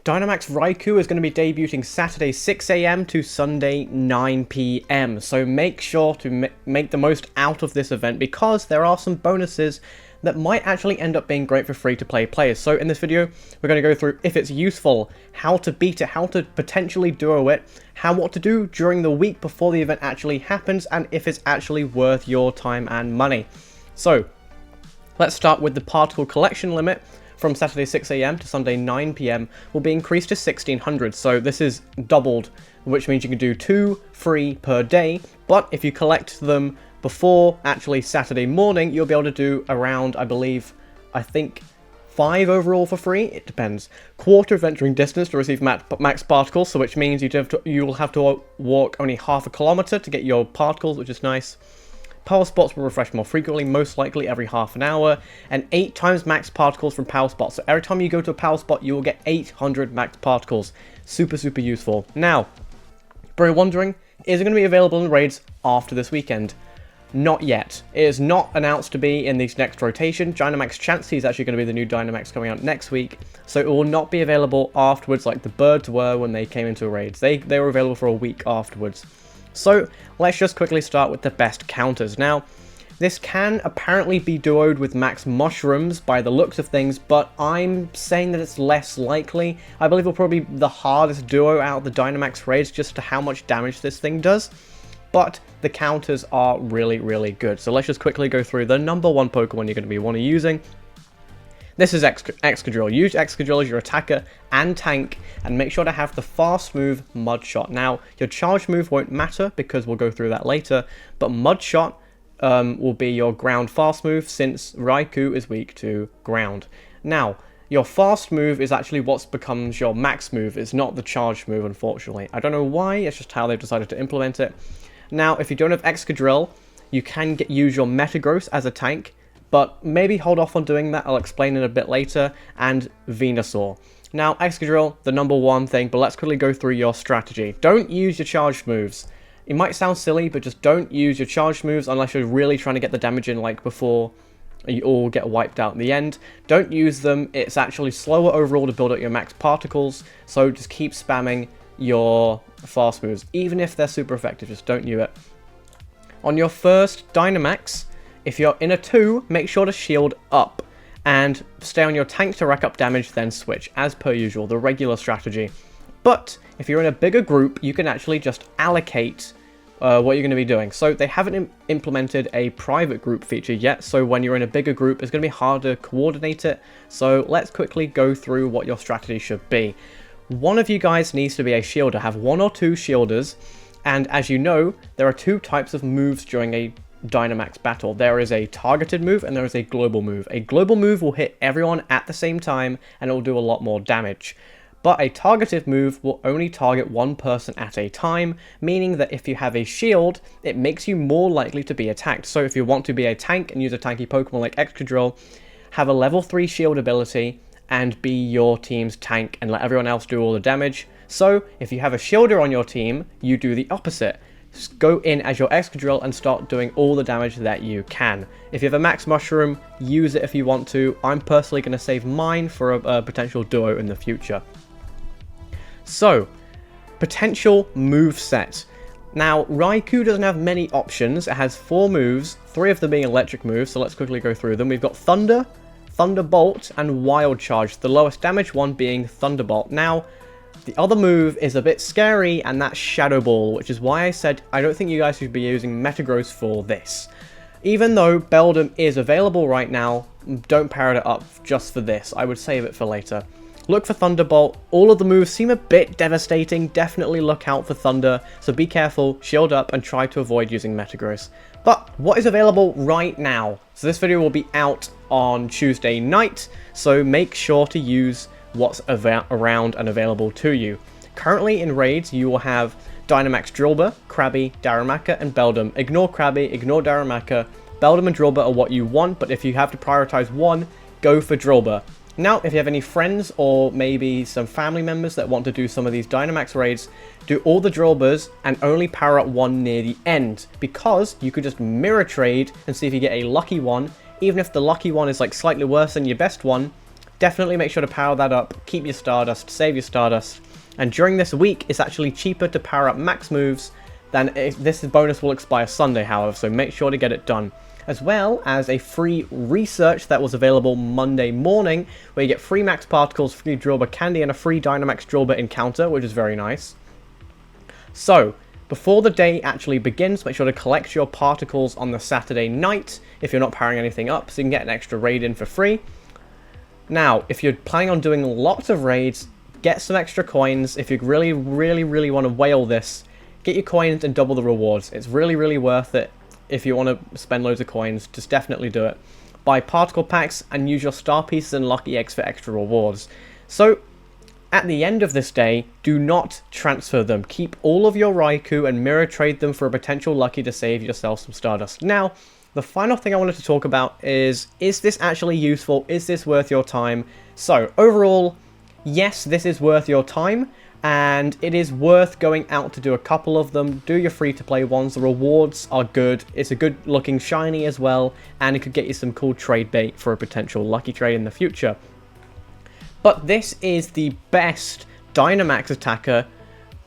Dynamax Raikou is going to be debuting Saturday 6 AM to Sunday 9 PM, so make sure to make the most out of this event because there are some bonuses that might actually end up being great for free-to-play players. So in this video, we're going to go through if it's useful, how to beat it, how to potentially duo it, what to do during the week before the event actually happens, and if it's actually worth your time and money. So let's start with the particle collection limit. From Saturday 6 AM to Sunday 9 PM will be increased to 1600, so this is doubled, which means you can do 2 free per day, but if you collect them before actually Saturday morning, you'll be able to do around, I think 5 overall for free, it depends. Quarter of entering distance to receive max particles, so which means you will have to walk only half a kilometer to get your particles, which is nice. Power spots will refresh more frequently, most likely every half an hour, and 8 times max particles from power spots. So every time you go to a power spot, you will get 800 max particles. Super, super useful. Now, probably wondering, is it going to be available in raids after this weekend? Not yet. It is not announced to be in this next rotation. Dynamax Chansey is actually going to be the new Dynamax coming out next week, so it will not be available afterwards like the birds were when they came into raids. They were available for a week afterwards. So let's just quickly start with the best counters. Now, this can apparently be duoed with max mushrooms by the looks of things, but I'm saying that it's less likely. I believe it'll probably be the hardest duo out of the Dynamax raids just to how much damage this thing does. But the counters are really, really good. So let's just quickly go through the number 1 Pokemon you're going to be using. This is Excadrill. Use Excadrill as your attacker and tank, and make sure to have the fast move Mud Shot. Now, your charge move won't matter because we'll go through that later, but Mud Shot will be your ground fast move since Raikou is weak to ground. Now, your fast move is actually what becomes your max move. It's not the charge move, unfortunately. I don't know why, it's just how they've decided to implement it. Now, if you don't have Excadrill, you can use your Metagross as a tank, but maybe hold off on doing that, I'll explain it a bit later, and Venusaur. Now, Excadrill, the number 1 thing, but let's quickly go through your strategy. Don't use your charged moves. It might sound silly, but just don't use your charged moves unless you're really trying to get the damage in like before you all get wiped out in the end. Don't use them, it's actually slower overall to build up your max particles, so just keep spamming your fast moves. Even if they're super effective, just don't use it. On your first Dynamax, if you're in a 2, make sure to shield up and stay on your tank to rack up damage, then switch, as per usual, the regular strategy. But if you're in a bigger group, you can actually just allocate what you're going to be doing. So they haven't implemented a private group feature yet, so when you're in a bigger group, it's going to be hard to coordinate it. So let's quickly go through what your strategy should be. One of you guys needs to be a shielder, have 1 or 2 shielders, and as you know, there are 2 types of moves during a Dynamax battle. There is a targeted move and there is a global move. A global move will hit everyone at the same time and it will do a lot more damage. But a targeted move will only target 1 person at a time, meaning that if you have a shield, it makes you more likely to be attacked. So if you want to be a tank and use a tanky Pokemon like Excadrill, have a level 3 shield ability and be your team's tank and let everyone else do all the damage. So if you have a shielder on your team, you do the opposite. Just go in as your Excadrill and start doing all the damage that you can. If you have a max mushroom, use it if you want to. I'm personally going to save mine for a potential duo in the future. So, potential moveset. Now, Raikou doesn't have many options. It has 4 moves, 3 of them being electric moves, so let's quickly go through them. We've got Thunder, Thunderbolt, and Wild Charge, the lowest damage one being Thunderbolt. Now, the other move is a bit scary, and that's Shadow Ball, which is why I said I don't think you guys should be using Metagross for this. Even though Beldum is available right now, don't power it up just for this. I would save it for later. Look for Thunderbolt. All of the moves seem a bit devastating. Definitely look out for Thunder, so be careful, shield up, and try to avoid using Metagross. But what is available right now? So this video will be out on Tuesday night, so make sure to use what's around and available to you. Currently in raids, you will have Dynamax Drillbur, Krabby, Darumaka, and Beldum. Ignore Krabby, ignore Darumaka. Beldum and Drillbur are what you want, but if you have to prioritize one, go for Drillbur. Now, if you have any friends or maybe some family members that want to do some of these Dynamax raids, do all the Drillburs and only power up one near the end, because you could just mirror trade and see if you get a lucky one. Even if the lucky one is like slightly worse than your best one, definitely make sure to power that up, keep your Stardust, save your Stardust, and during this week, it's actually cheaper to power up max moves than this bonus will expire Sunday, however, so make sure to get it done. As well as a free research that was available Monday morning, where you get free max particles, free Drillbur candy, and a free Dynamax Drillbur encounter, which is very nice. So, before the day actually begins, make sure to collect your particles on the Saturday night, if you're not powering anything up, so you can get an extra raid in for free. Now, if you're planning on doing lots of raids, get some extra coins. If you really want to whale this, get your coins and double the rewards. It's really worth it. If you want to spend loads of coins, just definitely do it. Buy particle packs and use your star pieces and lucky eggs for extra rewards. So, at the end of this day, do not transfer them. Keep all of your Raikou and mirror trade them for a potential lucky to save yourself some Stardust. Now, the final thing I wanted to talk about is this actually useful? Is this worth your time? So, overall, yes, this is worth your time. And it is worth going out to do a couple of them. Do your free-to-play ones. The rewards are good. It's a good-looking shiny as well. And it could get you some cool trade bait for a potential lucky trade in the future. But this is the best Dynamax attacker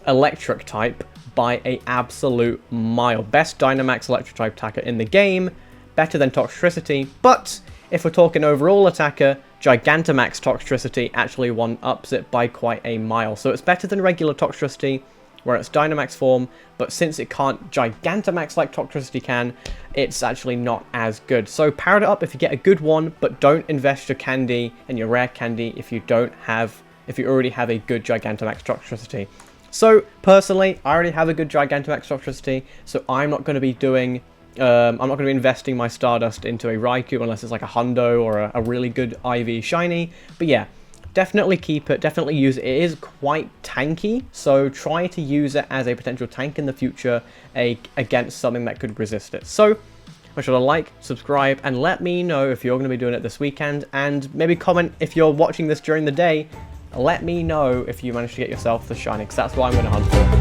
electric type by an absolute mile. Best Dynamax electric type attacker in the game. Better than Toxtricity. But if we're talking overall attacker, Gigantamax Toxtricity actually one-ups it by quite a mile. So it's better than regular Toxtricity, where it's Dynamax form, but since it can't Gigantamax like Toxtricity can, it's actually not as good. So power it up if you get a good one, but don't invest your candy and your rare candy if you already have a good Gigantamax Toxtricity. So personally, I already have a good Gigantamax Toxtricity, so I'm not going to be doing I'm not going to be investing my Stardust into a Raikou unless it's like a Hundo or a really good IV shiny. But yeah, definitely keep it, definitely use it. It is quite tanky, so try to use it as a potential tank in the future against something that could resist it. So make sure to like, subscribe, and let me know if you're going to be doing it this weekend. And maybe comment if you're watching this during the day. Let me know if you managed to get yourself the shiny, because that's what I'm going to hunt for.